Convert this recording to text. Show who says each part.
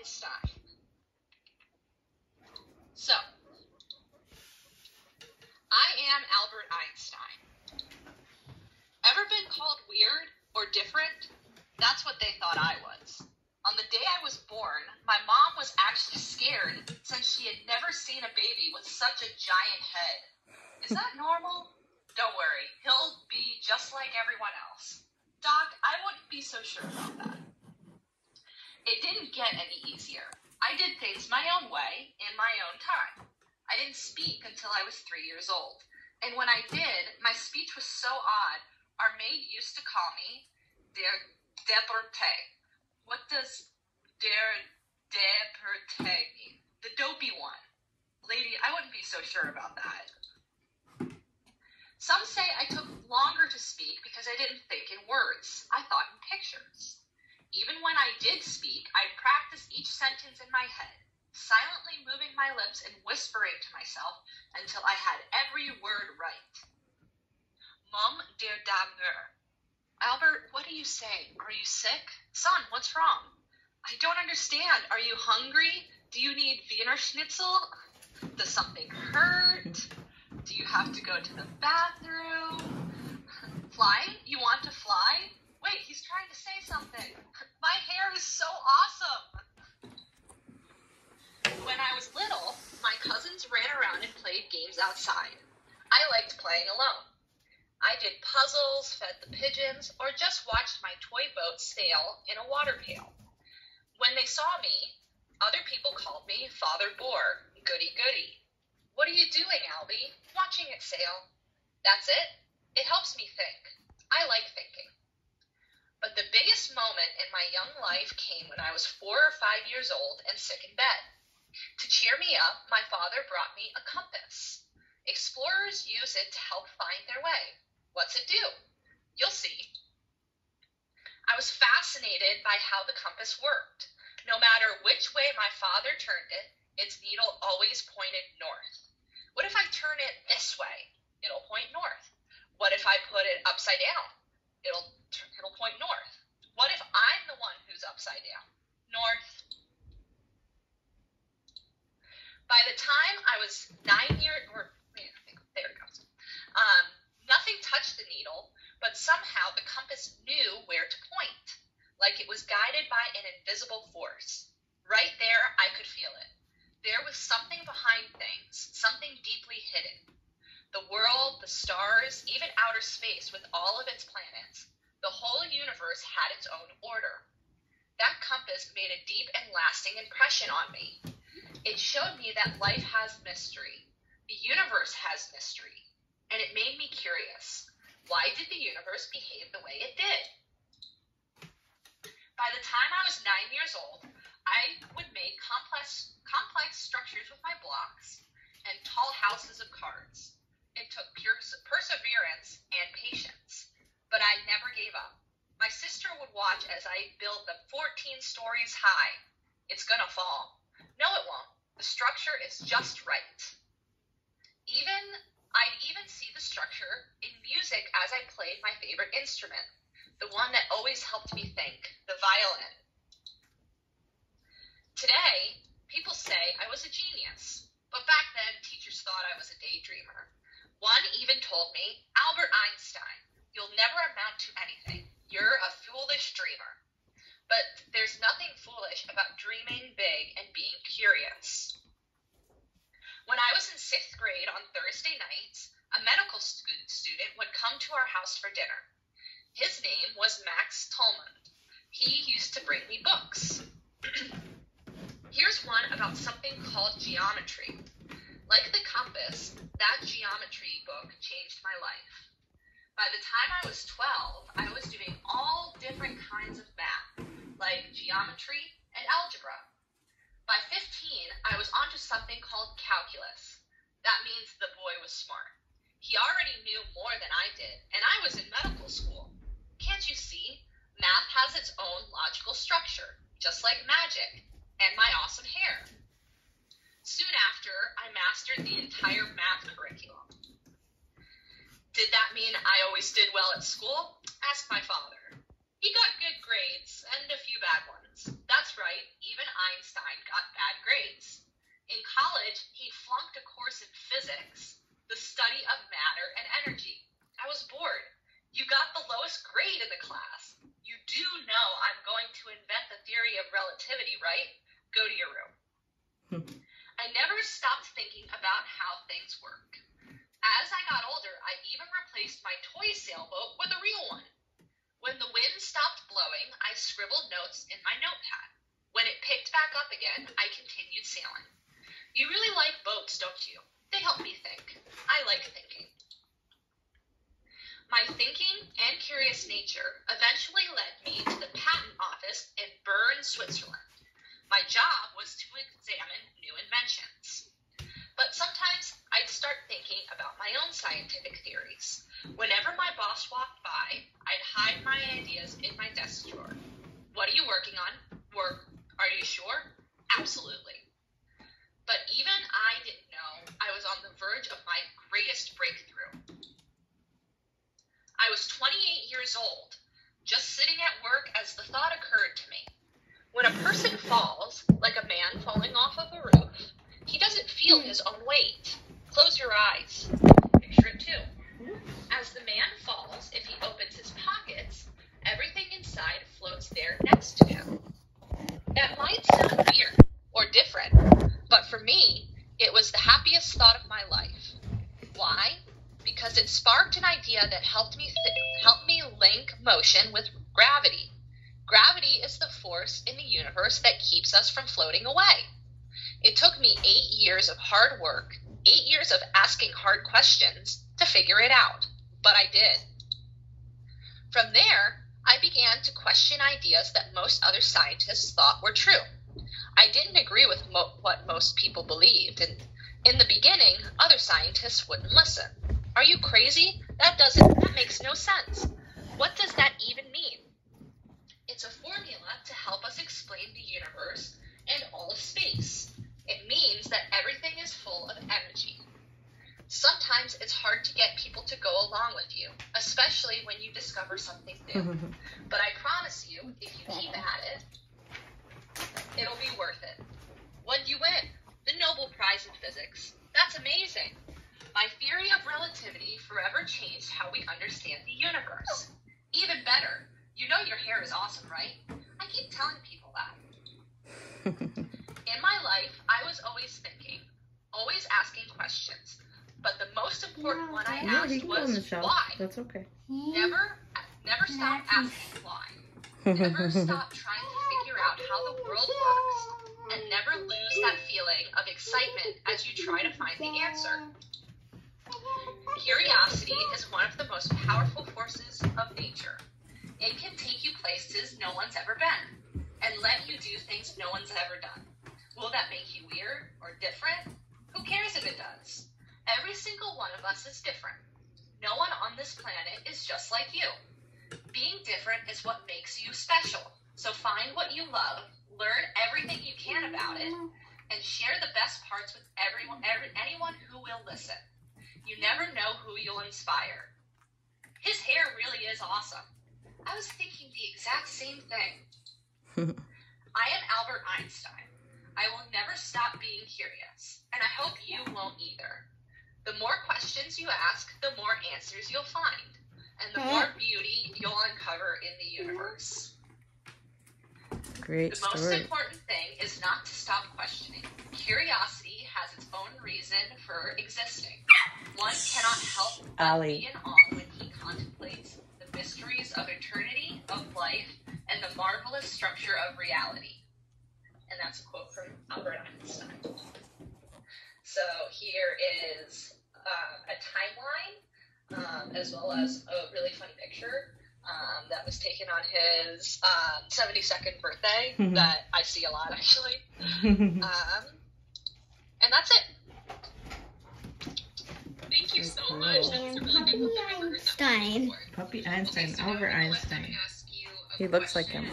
Speaker 1: Einstein. So, I am Albert Einstein. Ever been called weird or different? That's what they thought I was. On the day I was born, my mom was actually scared since she had never seen a baby with such a giant head. Is that normal? Don't worry, he'll be just like everyone else. Doc, I wouldn't be so sure about that. It didn't get any easier. I did things my own way, in my own time. I didn't speak until I was 3 years old. And when I did, my speech was so odd, our maid used to call me Deporte. What does Deporte mean? The dopey one. Lady, I wouldn't be so sure about that. Some say I took longer to speak because I didn't think in words. I thought in pictures. Even when I did speak, I practiced each sentence in my head, silently moving my lips and whispering to myself until I had every word right. Mom, dear Damer. Albert, what are you saying? Are you sick? Son, what's wrong? I don't understand. Are you hungry? Do you need Wiener Schnitzel? Does something hurt? Do you have to go to the bathroom? Flying? You want to fly? Wait, he's trying to say something. My hair is so awesome. When I was little, my cousins ran around and played games outside. I liked playing alone. I did puzzles, fed the pigeons, or just watched my toy boat sail in a water pail. When they saw me, other people called me Father Boar, goody goody. What are you doing, Albie? Watching it sail. That's it. It helps me think. I like thinking. But the biggest moment in my young life came when I was 4 or 5 years old and sick in bed. To cheer me up, my father brought me a compass. Explorers use it to help find their way. What's it do? You'll see. I was fascinated by how the compass worked. No matter which way my father turned it, its needle always pointed north. What if I turn it this way? It'll point north. What if I put it upside down? It'll point north. What if I'm the one who's upside down? North. By the time I was 9 years, there it goes. Nothing touched the needle, but somehow the compass knew where to point, like it was guided by an invisible force. Right there, I could feel it. There was something behind things, something deeply hidden. The world, the stars, even outer space with all of its planets, the whole universe had its own order. That compass made a deep and lasting impression on me. It showed me that life has mystery. The universe has mystery. And it made me curious. Why did the universe behave the way it did? By the time I was 9 years old, I would make complex structures with my blocks and tall houses of cards. It took pure perseverance and patience, but I never gave up. My sister would watch as I built them 14 stories high. It's gonna fall. No, it won't. The structure is just right. I'd even see the structure in music as I played my favorite instrument, the one that always helped me think, the violin. Today, people say I was a genius, but back then teachers thought I was a daydreamer. One even told me, Albert Einstein, you'll never amount to anything. You're a foolish dreamer. But there's nothing foolish about dreaming big and being curious. When I was in 6th grade on Thursday nights, a medical student would come to our house for dinner. His name was Max Tolman. He used to bring me books. Here's one about something called geometry. Like the compass, that geometry book changed my life. By the time I was 12, I was doing all different kinds of math, like geometry and algebra. By 15, I was onto something called calculus. That means the boy was smart. He already knew more than I did, and I was in medical school. Can't you see? Math has its own logical structure, just like magic, and my awesome hair. Soon after, I mastered the entire math curriculum. Did that mean I always did well at school? Ask my father. He He got good grades and a few bad ones. That's right, even Einstein got bad grades. In college, he flunked a course in physics, the study of matter and energy. I was bored. You got the lowest grade in the class. You do know I'm going to invent the theory of relativity, right? Go to your room. I never stopped thinking about how things work. As I got older, I even replaced my toy sailboat with a real one. When the wind stopped blowing, I scribbled notes in my notepad. When it picked back up again, I continued sailing. You really like boats, don't you? They help me think. I like thinking. My thinking and curious nature eventually led me to the patent office in Bern, Switzerland. My job was to examine new inventions. But sometimes I'd start thinking about my own scientific theories. Whenever my boss walked by, I'd hide my ideas in my desk drawer. What are you working on? Work. Are you sure? Absolutely. But even I didn't know I was on the verge of my greatest breakthrough. I was 28 years old, just sitting at work as the thought occurred to me. When a person falls, like a man falling off of a roof, he doesn't feel his own weight. Close your eyes. Picture it too. As the man falls, if he opens his pockets, everything inside floats there next to him. That might sound weird or different, but for me, it was the happiest thought of my life. Why? Because it sparked an idea that helped me link motion with gravity. Gravity is the force in the universe that keeps us from floating away. It took me 8 years of hard work, 8 years of asking hard questions to figure it out, but I did. From there, I began to question ideas that most other scientists thought were true. I didn't agree with what most people believed, and in the beginning, other scientists wouldn't listen. Are you crazy? That makes no sense. What does that even mean? It's a formula to help us explain the universe and all of space. It means that everything is full of energy. Sometimes it's hard to get people to go along with you, especially when you discover something new. But I promise you, if you keep at it, it'll be worth it. What do you win? The Nobel Prize in Physics. That's amazing. My theory of relativity forever changed how we understand the universe. Even better, you know your hair is awesome, right? I keep telling people that. In my life, I was always thinking, always asking questions. But the most important one I asked was why.
Speaker 2: That's okay.
Speaker 1: Never stop asking why. Never stop trying to figure out how the world works. And never lose that feeling of excitement as you try to find the answer. Curiosity is one of the most powerful forces of nature. It can take you places no one's ever been, and let you do things no one's ever done. Will that make you weird or different? Who cares if it does? Every single one of us is different. No one on this planet is just like you. Being different is what makes you special. So find what you love, learn everything you can about it, and share the best parts with anyone who will listen. You never know who you'll inspire. His hair really is awesome. I was thinking the exact same thing. I am Albert Einstein. I will never stop being curious, and I hope you won't either. The more questions you ask, the more answers you'll find, and the more beauty you'll uncover in the universe.
Speaker 2: Great
Speaker 1: story. The most important thing is not to stop questioning. Curiosity has its own reason for existing. One cannot help but be in awe when he contemplates the mysteries of eternity, of life, and the marvelous structure of reality. And that's a quote from Albert Einstein. So here is a timeline, as well as a really funny picture that was taken on his 72nd birthday that I see a lot, actually. And that's it. Thank you so much. That's a really good book.
Speaker 3: Einstein.
Speaker 2: Puppy Einstein, Albert Einstein. He looks like him.